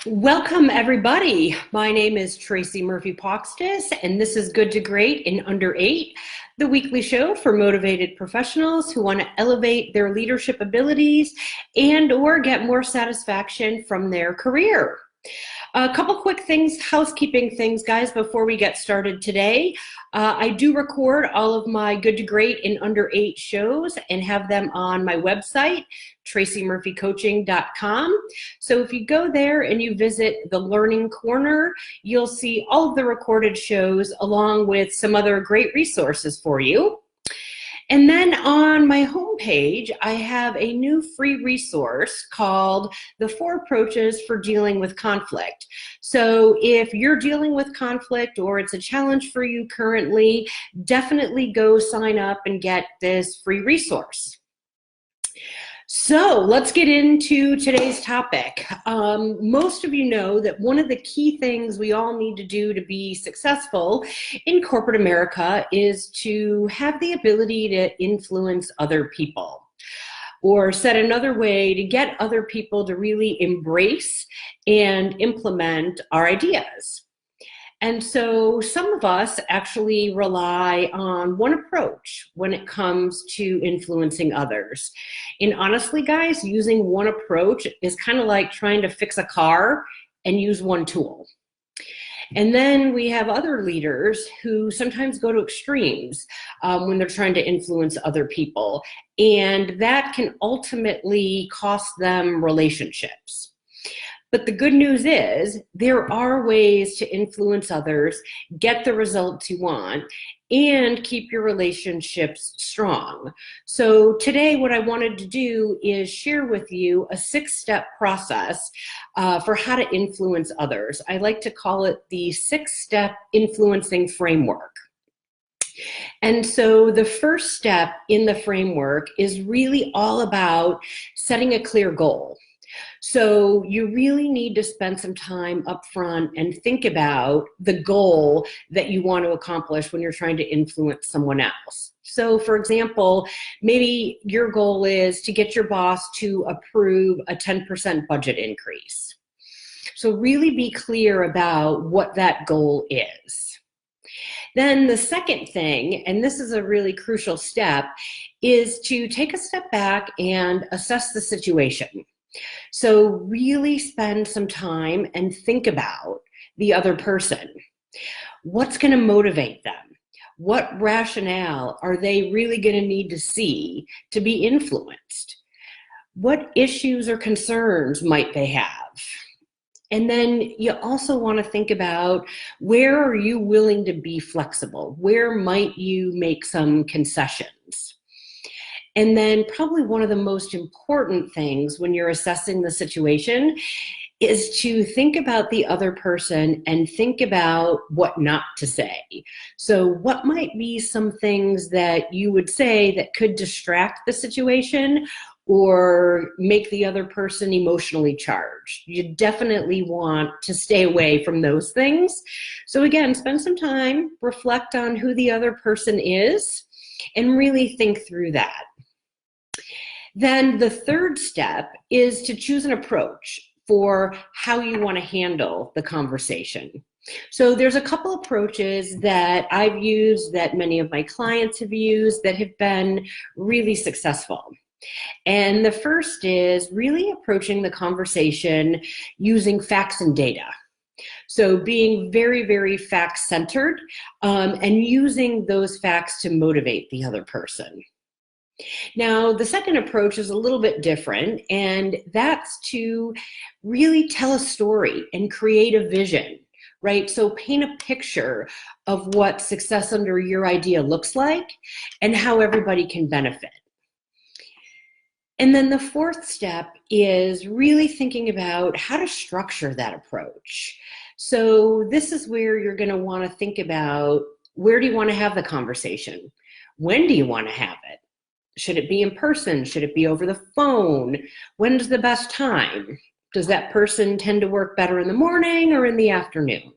Welcome, everybody. My name is Tracy Murphy-Poxtis, and this is Good to Great in Under 8, the weekly show for motivated professionals who want to elevate their leadership abilities and or get more satisfaction from their career. A couple quick things, housekeeping things, guys, before we get started today. I do record all of my Good to Great in Under 8 shows and have them on my website, tracymurphycoaching.com. So if you go there and you visit the Learning Corner, you'll see all of the recorded shows along with some other great resources for you. And then on my homepage, I have a new free resource called The 4 Approaches for Dealing with Conflict. So if you're dealing with conflict or it's a challenge for you currently, definitely go sign up and get this free resource. So let's get into today's topic. Most of you know that one of the key things we all need to do to be successful in corporate America is to have the ability to influence other people. Or said another way, to get other people to really embrace and implement our ideas. And so some of us actually rely on one approach when it comes to influencing others. And honestly, guys, using one approach is kind of like trying to fix a car and use one tool. And then we have other leaders who sometimes go to extremes when they're trying to influence other people. And that can ultimately cost them relationships. But the good news is there are ways to influence others, get the results you want, and keep your relationships strong. So today what I wanted to do is share with you a 6-step process for how to influence others. I like to call it the 6-step influencing framework. And so the first step in the framework is really all about setting a clear goal. So you really need to spend some time up front and think about the goal that you want to accomplish when you're trying to influence someone else. So for example, maybe your goal is to get your boss to approve a 10% budget increase. So really be clear about what that goal is. Then the second thing, and this is a really crucial step, is to take a step back and assess the situation. So really spend some time and think about the other person. What's going to motivate them? What rationale are they really going to need to see to be influenced? What issues or concerns might they have? And then you also want to think about, where are you willing to be flexible? Where might you make some concessions? And then probably one of the most important things when you're assessing the situation is to think about the other person and think about what not to say. So what might be some things that you would say that could distract the situation or make the other person emotionally charged? You definitely want to stay away from those things. So again, spend some time, reflect on who the other person is, and really think through that. Then the third step is to choose an approach for how you want to handle the conversation. So there's a couple approaches that I've used, that many of my clients have used, that have been really successful. And the first is really approaching the conversation using facts and data. So being very, very fact-centered and using those facts to motivate the other person. Now, the second approach is a little bit different, and that's to really tell a story and create a vision, right? So paint a picture of what success under your idea looks like and how everybody can benefit. And then the fourth step is really thinking about how to structure that approach. So this is where you're going to want to think about, where do you want to have the conversation? When do you want to have it? Should it be in person? Should it be over the phone? When's the best time? Does that person tend to work better in the morning or in the afternoon?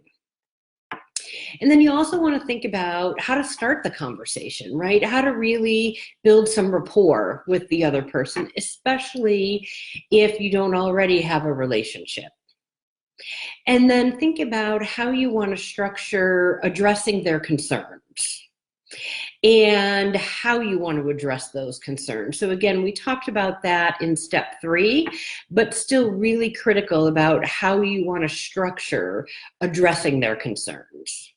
And then you also want to think about how to start the conversation, right? How to really build some rapport with the other person, especially if you don't already have a relationship. And then think about how you want to structure addressing their concerns and how you want to address those concerns. So again, we talked about that in step 3, but still really critical about how you want to structure addressing their concerns.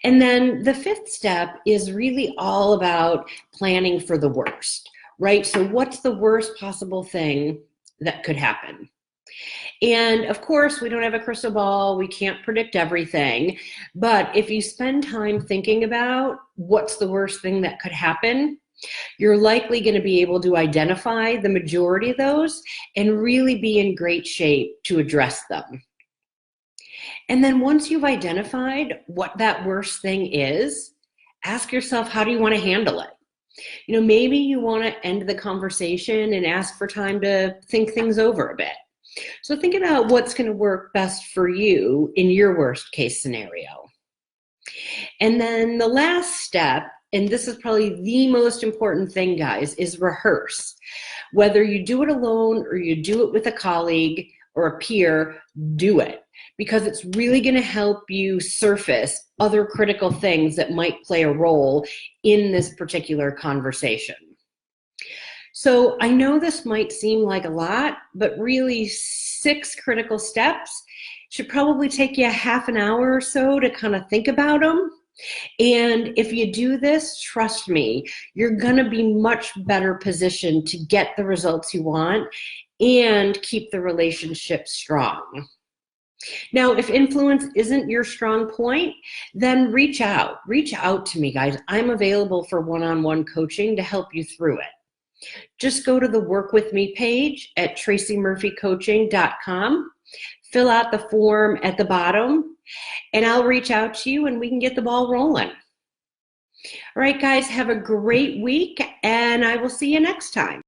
And then the 5th step is really all about planning for the worst, right? So what's the worst possible thing that could happen? And of course, we don't have a crystal ball. We can't predict everything. But if you spend time thinking about what's the worst thing that could happen, you're likely going to be able to identify the majority of those and really be in great shape to address them. And then once you've identified what that worst thing is, ask yourself, how do you want to handle it? You know, maybe you want to end the conversation and ask for time to think things over a bit. So think about what's going to work best for you in your worst case scenario. And then the last step, and this is probably the most important thing, guys, is rehearse. Whether you do it alone or you do it with a colleague or a peer, do it, because it's really going to help you surface other critical things that might play a role in this particular conversation. So I know this might seem like a lot, but really 6 critical steps should probably take you a half an hour or so to kind of think about them. And if you do this, trust me, you're going to be much better positioned to get the results you want and keep the relationship strong. Now, if influence isn't your strong point, then reach out. Reach out to me, guys. I'm available for one-on-one coaching to help you through it. Just go to the Work With Me page at tracymurphycoaching.com, fill out the form at the bottom, and I'll reach out to you and we can get the ball rolling. All right, guys, have a great week, and I will see you next time.